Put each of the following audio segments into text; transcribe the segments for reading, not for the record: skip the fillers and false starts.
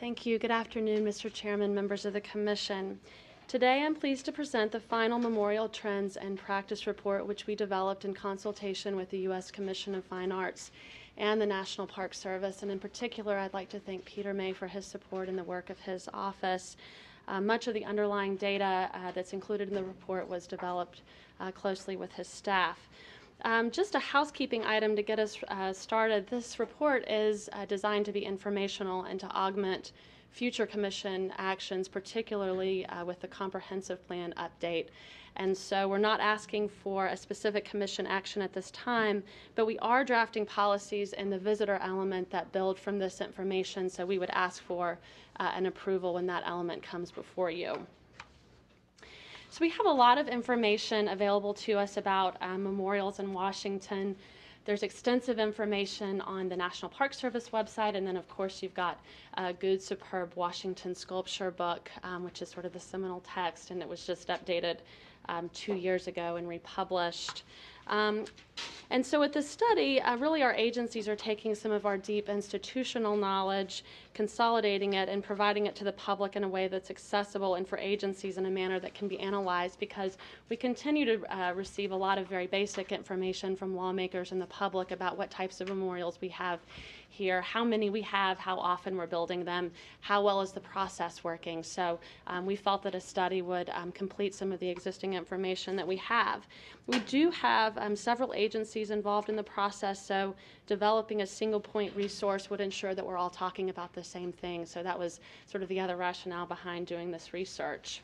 Thank you. Good afternoon, Mr. Chairman, members of the Commission. Today I'm pleased to present the final Memorial Trends and Practice Report, which we developed in consultation with the U.S. Commission of Fine Arts and the National Park Service. And in particular, I'd like to thank Peter May for his support in the work of his office. Much of the underlying data that's included in the report was developed closely with his staff. Just a housekeeping item to get us started. This report is designed to be informational and to augment future Commission actions, particularly with the comprehensive plan update. And so we're not asking for a specific Commission action at this time, but we are drafting policies in the visitor element that build from this information, so we would ask for an approval when that element comes before you. So we have a lot of information available to us about memorials in Washington. There's extensive information on the National Park Service website, and then of course you've got Good Superb Washington Sculpture Book, which is sort of the seminal text, and it was just updated 2 years ago and republished. And so with this study, really our agencies are taking some of our deep institutional knowledge, consolidating it, and providing it to the public in a way that's accessible and for agencies in a manner that can be analyzed, because we continue to receive a lot of very basic information from lawmakers and the public about what types of memorials we have here, how many we have, how often we're building them, how well is the process working. So we felt that a study would complete some of the existing information that we have. We do have several agencies involved in the process, so developing a single point resource would ensure that we're all talking about the same thing. So that was sort of the other rationale behind doing this research.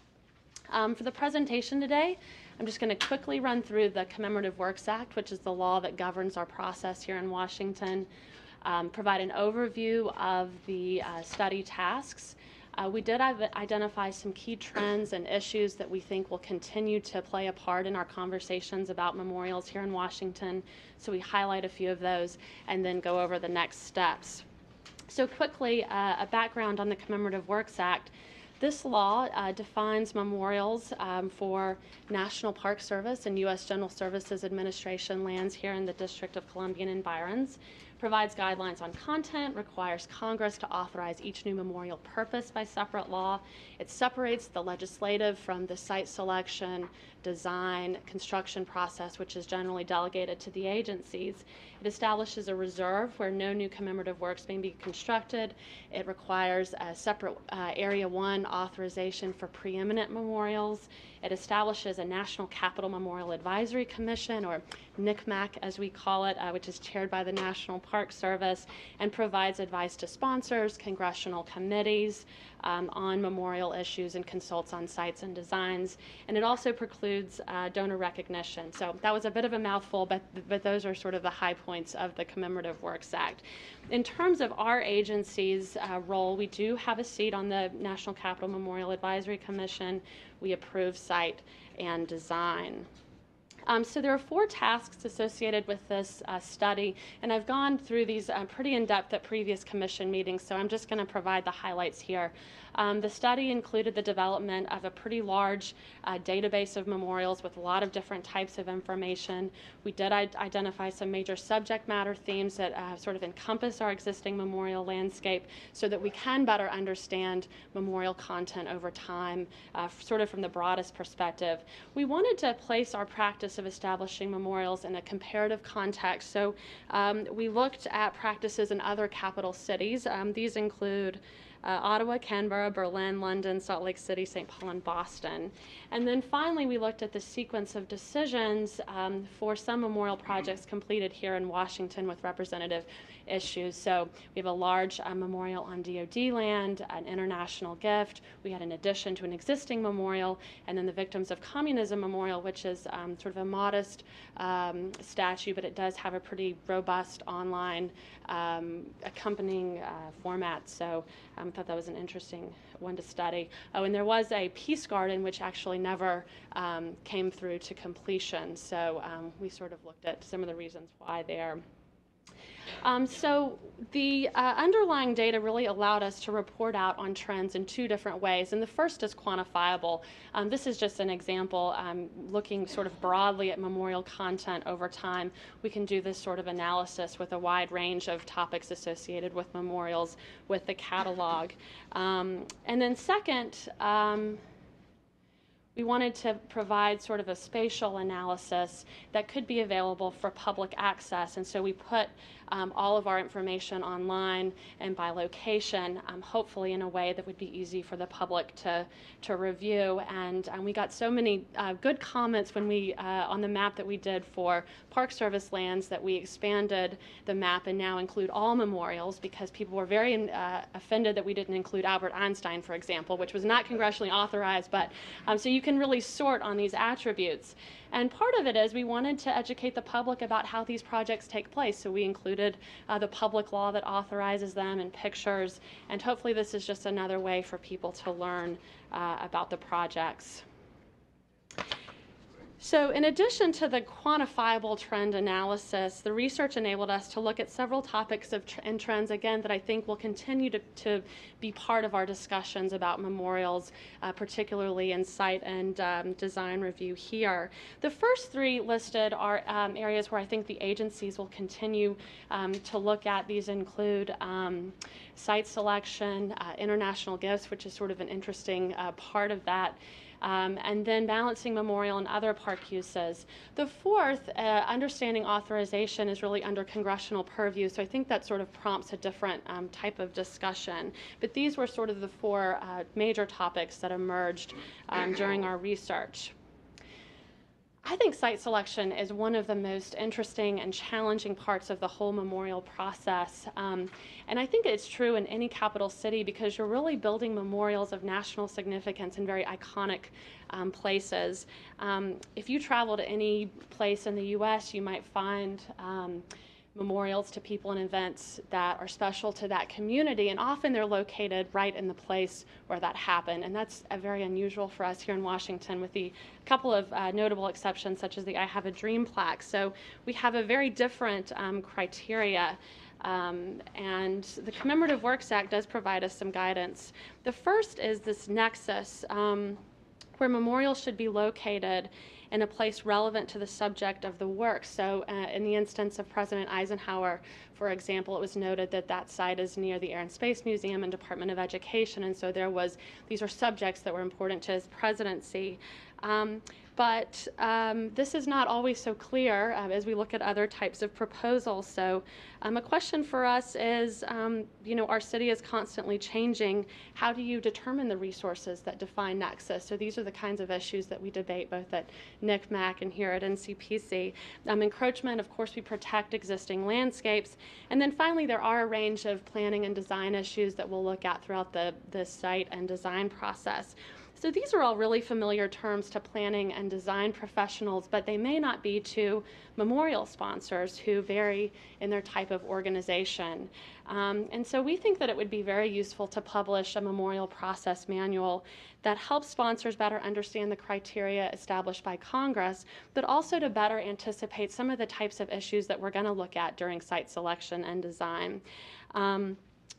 For the presentation today, I'm just going to quickly run through the Commemorative Works Act, which is the law that governs our process here in Washington. Provide an overview of the study tasks. We did identify some key trends and issues that we think will continue to play a part in our conversations about memorials here in Washington. So we highlight a few of those and then go over the next steps. So quickly, a background on the Commemorative Works Act. This law defines memorials for National Park Service and U.S. General Services Administration lands here in the District of Columbia and Environs, provides guidelines on content, requires Congress to authorize each new memorial purpose by separate law. It separates the legislative from the site selection, design, construction process, which is generally delegated to the agencies. It establishes a reserve where no new commemorative works may be constructed. It requires a separate Area 1 authorization for preeminent memorials. It establishes a National Capital Memorial Advisory Commission, or NCMAC as we call it, which is chaired by the National Park Service, and provides advice to sponsors, congressional committees on memorial issues, and consults on sites and designs. And it also precludes donor recognition. So that was a bit of a mouthful, but those are sort of the high points of the Commemorative Works Act. In terms of our agency's role, we do have a seat on the National Capital Memorial Advisory Commission. We approve site and design. So there are 4 tasks associated with this study, and I've gone through these pretty in-depth at previous commission meetings, so I'm just going to provide the highlights here. The study included the development of a pretty large database of memorials with a lot of different types of information. We did identify some major subject matter themes that sort of encompass our existing memorial landscape so that we can better understand memorial content over time, sort of from the broadest perspective. We wanted to place our practice of establishing memorials in a comparative context. So we looked at practices in other capital cities. These include Ottawa, Canberra, Berlin, London, Salt Lake City, St. Paul, and Boston. And then finally, we looked at the sequence of decisions for some memorial projects completed here in Washington with representative issues. So we have a large memorial on DoD land, an international gift. We had an addition to an existing memorial, and then the Victims of Communism Memorial, which is sort of a modest statue, but it does have a pretty robust online accompanying format. So I thought that was an interesting one to study. Oh, and there was a Peace Garden, which actually never came through to completion. So we sort of looked at some of the reasons why there. So the underlying data really allowed us to report out on trends in two different ways, and the first is quantifiable. This is just an example looking sort of broadly at memorial content over time. We can do this sort of analysis with a wide range of topics associated with memorials with the catalog. And then second, we wanted to provide sort of a spatial analysis that could be available for public access, and so we put all of our information online and by location, hopefully in a way that would be easy for the public to review. And we got so many good comments when we on the map that we did for Park Service lands that we expanded the map and now include all memorials, because people were very offended that we didn't include Albert Einstein, for example, which was not congressionally authorized. But so you can really sort on these attributes. And part of it is we wanted to educate the public about how these projects take place. So we included the public law that authorizes them and pictures. And hopefully this is just another way for people to learn about the projects. So in addition to the quantifiable trend analysis, the research enabled us to look at several topics and trends, again, that I think will continue to be part of our discussions about memorials, particularly in site and design review here. The first three listed are areas where I think the agencies will continue to look at. These include site selection, international gifts, which is sort of an interesting part of that, and then balancing memorial and other park uses. The fourth, understanding authorization, is really under congressional purview, so I think that sort of prompts a different type of discussion. But these were sort of the four major topics that emerged during our research. I think site selection is one of the most interesting and challenging parts of the whole memorial process. And I think it's true in any capital city, because you're really building memorials of national significance in very iconic places. If you travel to any place in the U.S., you might find memorials to people and events that are special to that community, and often they're located right in the place where that happened, and that's very unusual for us here in Washington, with the couple of notable exceptions, such as the I Have a Dream plaque. So we have a very different criteria, and the Commemorative Works Act does provide us some guidance. The first is this nexus, where memorials should be located in a place relevant to the subject of the work. So in the instance of President Eisenhower, for example, it was noted that that site is near the Air and Space Museum and Department of Education, and so these are subjects that were important to his presidency. But this is not always so clear as we look at other types of proposals. So a question for us is, our city is constantly changing. How do you determine the resources that define nexus? So these are the kinds of issues that we debate both at NCMAC and here at NCPC. Encroachment, of course, we protect existing landscapes. And then finally, there are a range of planning and design issues that we'll look at throughout the site and design process. So these are all really familiar terms to planning and design professionals, but they may not be to memorial sponsors who vary in their type of organization. And so we think that it would be very useful to publish a memorial process manual that helps sponsors better understand the criteria established by Congress, but also to better anticipate some of the types of issues that we're going to look at during site selection and design.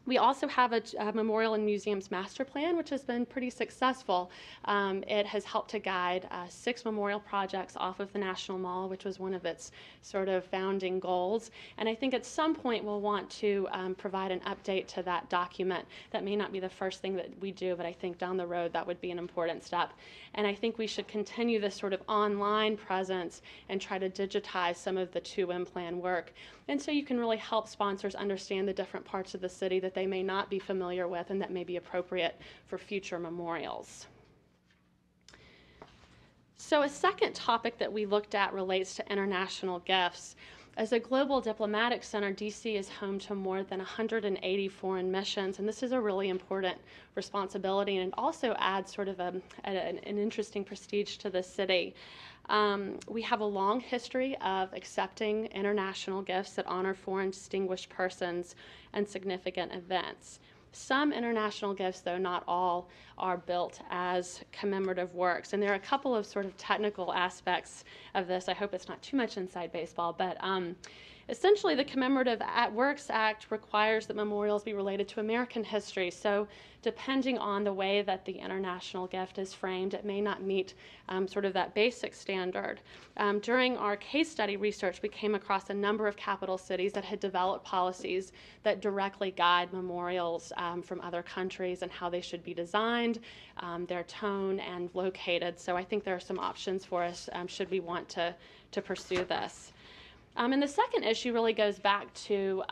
We also have a Memorial and Museums Master Plan, which has been pretty successful. It has helped to guide 6 memorial projects off of the National Mall, which was one of its sort of founding goals. And I think at some point we'll want to provide an update to that document. That may not be the first thing that we do, but I think down the road that would be an important step. And I think we should continue this sort of online presence and try to digitize some of the 2M plan work. And so you can really help sponsors understand the different parts of the city that they may not be familiar with and that may be appropriate for future memorials. So a second topic that we looked at relates to international gifts. As a global diplomatic center, DC is home to more than 180 foreign missions, and this is a really important responsibility, and it also adds sort of an interesting prestige to the city. We have a long history of accepting international gifts that honor foreign distinguished persons and significant events. Some international gifts, though not all, are built as commemorative works. And there are a couple of sort of technical aspects of this. I hope it's not too much inside baseball, but essentially the Commemorative Works Act requires that memorials be related to American history. So depending on the way that the international gift is framed, it may not meet sort of that basic standard. During our case study research, we came across a number of capital cities that had developed policies that directly guide memorials from other countries and how they should be designed, their tone, and located. So I think there are some options for us should we want to pursue this. And the second issue really goes back to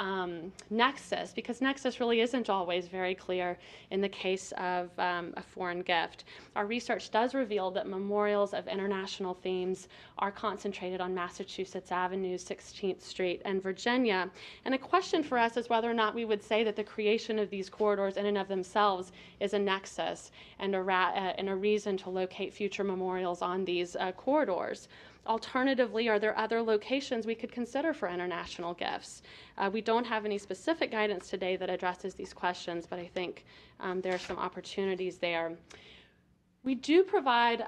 nexus, because nexus really isn't always very clear in the case of a foreign gift. Our research does reveal that memorials of international themes are concentrated on Massachusetts Avenue, 16th Street, and Virginia. And a question for us is whether or not we would say that the creation of these corridors in and of themselves is a nexus and a reason to locate future memorials on these corridors. Alternatively, are there other locations we could consider for international gifts? We don't have any specific guidance today that addresses these questions, but I think there are some opportunities there. We do provide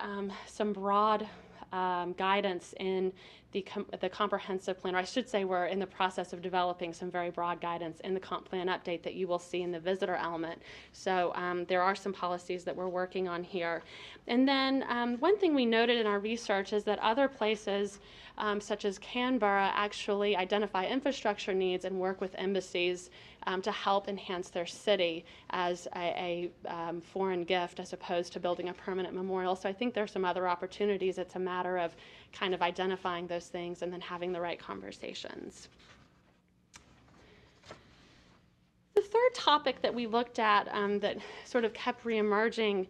some broad guidance in the comprehensive plan, or I should say we're in the process of developing some very broad guidance in the comp plan update that you will see in the visitor element. So there are some policies that we're working on here. And then one thing we noted in our research is that other places such as Canberra actually identify infrastructure needs and work with embassies to help enhance their city as a foreign gift as opposed to building a permanent memorial. So I think there's some other opportunities. It's a matter of kind of identifying those things and then having the right conversations. The third topic that we looked at that sort of kept reemerging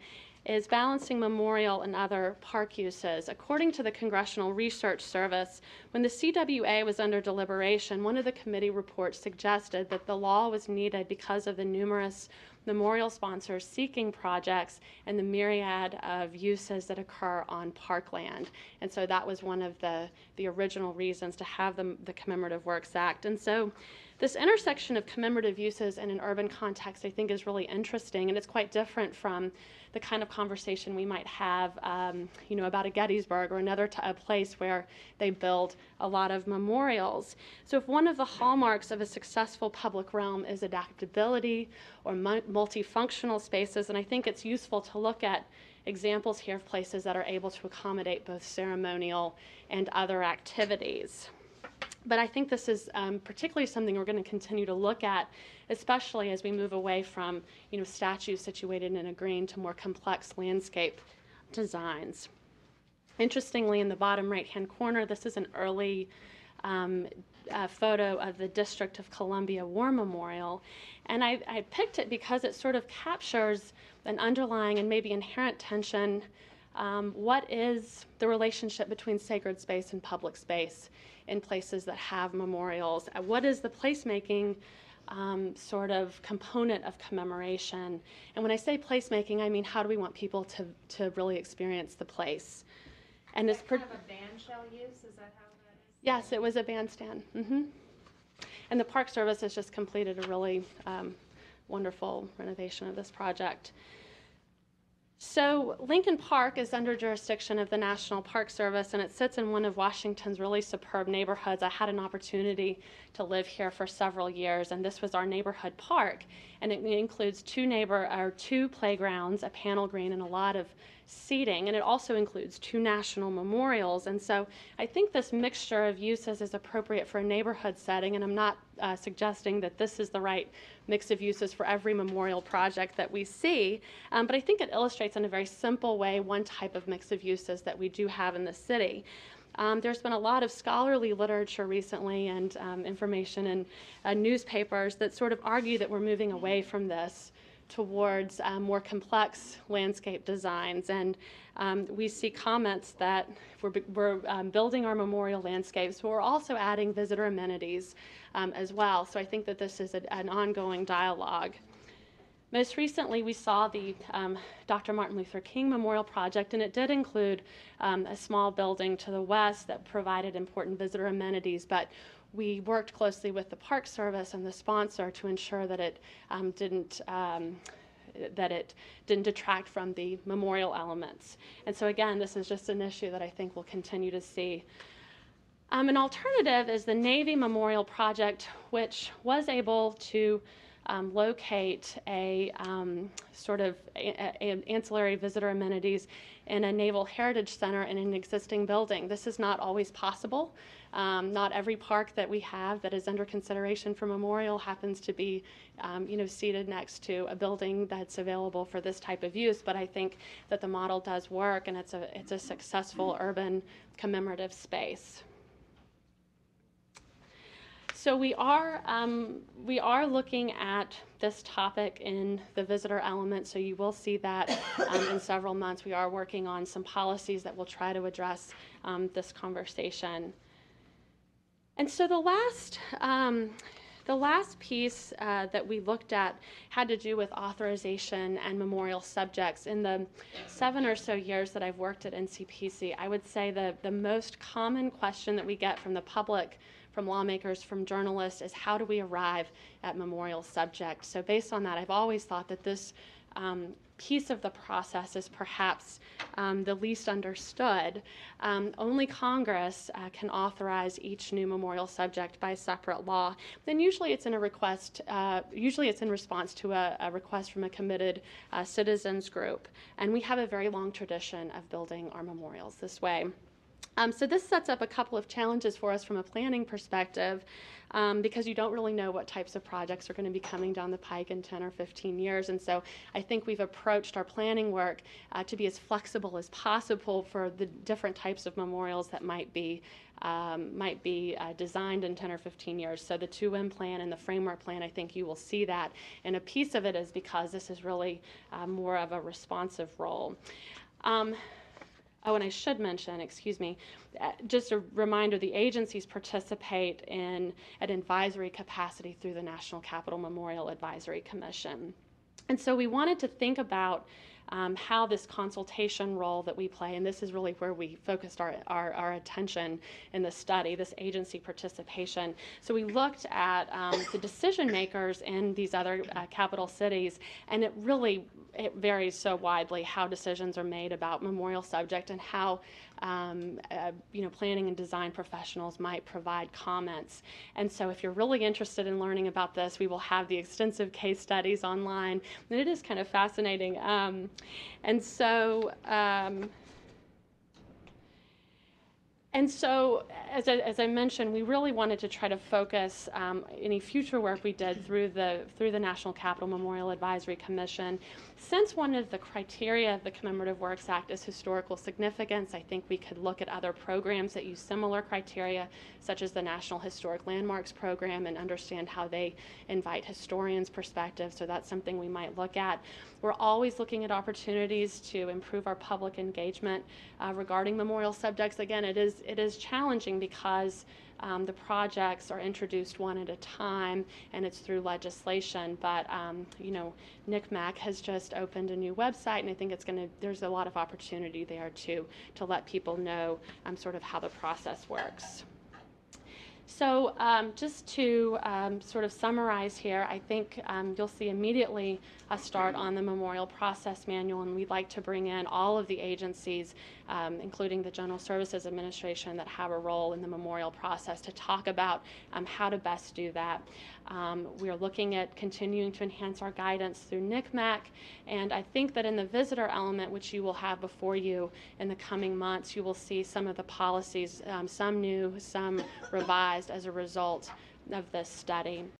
is balancing memorial and other park uses. According to the Congressional Research Service, when the CWA was under deliberation, one of the committee reports suggested that the law was needed because of the numerous memorial sponsors seeking projects and the myriad of uses that occur on parkland. And so that was one of the original reasons to have the Commemorative Works Act. And so this intersection of commemorative uses in an urban context, I think, is really interesting, and it's quite different from the kind of conversation we might have, about a Gettysburg or another a place where they build a lot of memorials. So if one of the hallmarks of a successful public realm is adaptability or multifunctional spaces, and I think it's useful to look at examples here of places that are able to accommodate both ceremonial and other activities. But I think this is particularly something we're going to continue to look at, especially as we move away from statues situated in a green to more complex landscape designs. Interestingly, in the bottom right-hand corner, this is an early photo of the District of Columbia War Memorial. And I picked it because it sort of captures an underlying and maybe inherent tension. What is the relationship between sacred space and public space in places that have memorials? What is the placemaking sort of component of commemoration? And when I say placemaking, I mean how do we want people to really experience the place? And it's kind of a bandshell use, is that how that is? Yes, it was a bandstand. And the Park Service has just completed a really wonderful renovation of this project. So Lincoln Park is under jurisdiction of the National Park Service, and it sits in one of Washington's really superb neighborhoods. I had an opportunity to live here for several years, and this was our neighborhood park. And it includes two playgrounds, a panel green, and a lot of seating. And it also includes 2 national memorials. And so I think this mixture of uses is appropriate for a neighborhood setting, and I'm not suggesting that this is the right mix of uses for every memorial project that we see, but I think it illustrates in a very simple way one type of mix of uses that we do have in the city. There's been a lot of scholarly literature recently and information in newspapers that sort of argue that we're moving away from this towards more complex landscape designs, and we see comments that we're building our memorial landscapes, but we're also adding visitor amenities as well. So I think that this is an ongoing dialogue. Most recently, we saw the Dr. Martin Luther King Memorial Project, and it did include a small building to the west that provided important visitor amenities, but we worked closely with the Park Service and the sponsor to ensure that it didn't detract from the memorial elements. And so again, this is just an issue that I think we'll continue to see. An alternative is the Navy Memorial Project, which was able to locate a sort of ancillary visitor amenities in a Naval Heritage Center in an existing building. This is not always possible. Not every park that we have that is under consideration for memorial happens to be seated next to a building that's available for this type of use, but I think that the model does work, and it's a successful urban commemorative space. So we are looking at this topic in the visitor element, so you will see that in several months. We are working on some policies that will try to address this conversation. And so the last piece that we looked at had to do with authorization and memorial subjects. In the 7 or so years that I've worked at NCPC, I would say the most common question that we get from the public, from lawmakers, from journalists, is how do we arrive at memorial subjects? So based on that, I've always thought that this piece of the process is perhaps the least understood. Only Congress can authorize each new memorial subject by separate law. Then usually it's in a request. Usually it's in response to a request from a committed citizens group, and we have a very long tradition of building our memorials this way. So this sets up a couple of challenges for us from a planning perspective, because you don't really know what types of projects are going to be coming down the pike in 10 or 15 years. And so I think we've approached our planning work to be as flexible as possible for the different types of memorials that might be designed in 10 or 15 years. So the 2M plan and the framework plan, I think you will see that. And a piece of it is because this is really more of a responsive role. Oh, and I should mention, just a reminder, the agencies participate in an advisory capacity through the National Capital Memorial Advisory Commission. And so we wanted to think about how this consultation role that we play, and this is really where we focused our attention in the study, this agency participation. So we looked at the decision makers in these other capital cities, and it varies so widely how decisions are made about memorial subject and how planning and design professionals might provide comments. And so if you're really interested in learning about this, we will have the extensive case studies online, and it is kind of fascinating. And so as I mentioned, we really wanted to try to focus any future work we did through the National Capital Memorial Advisory Commission. Since one of the criteria of the Commemorative Works Act is historical significance, I think we could look at other programs that use similar criteria, such as the National Historic Landmarks Program, and understand how they invite historians' perspectives. So that's something we might look at. We're always looking at opportunities to improve our public engagement regarding memorial subjects. Again, it is challenging because the projects are introduced one at a time, and it's through legislation. But NCPC has just opened a new website, and I think there's a lot of opportunity there to let people know sort of how the process works. So just to sort of summarize here, I think you'll see immediately a start on the Memorial Process Manual, and we'd like to bring in all of the agencies, including the General Services Administration, that have a role in the memorial process to talk about how to best do that. We are looking at continuing to enhance our guidance through NCPC, and I think that in the visitor element, which you will have before you in the coming months, you will see some of the policies, some new, some revised as a result of this study.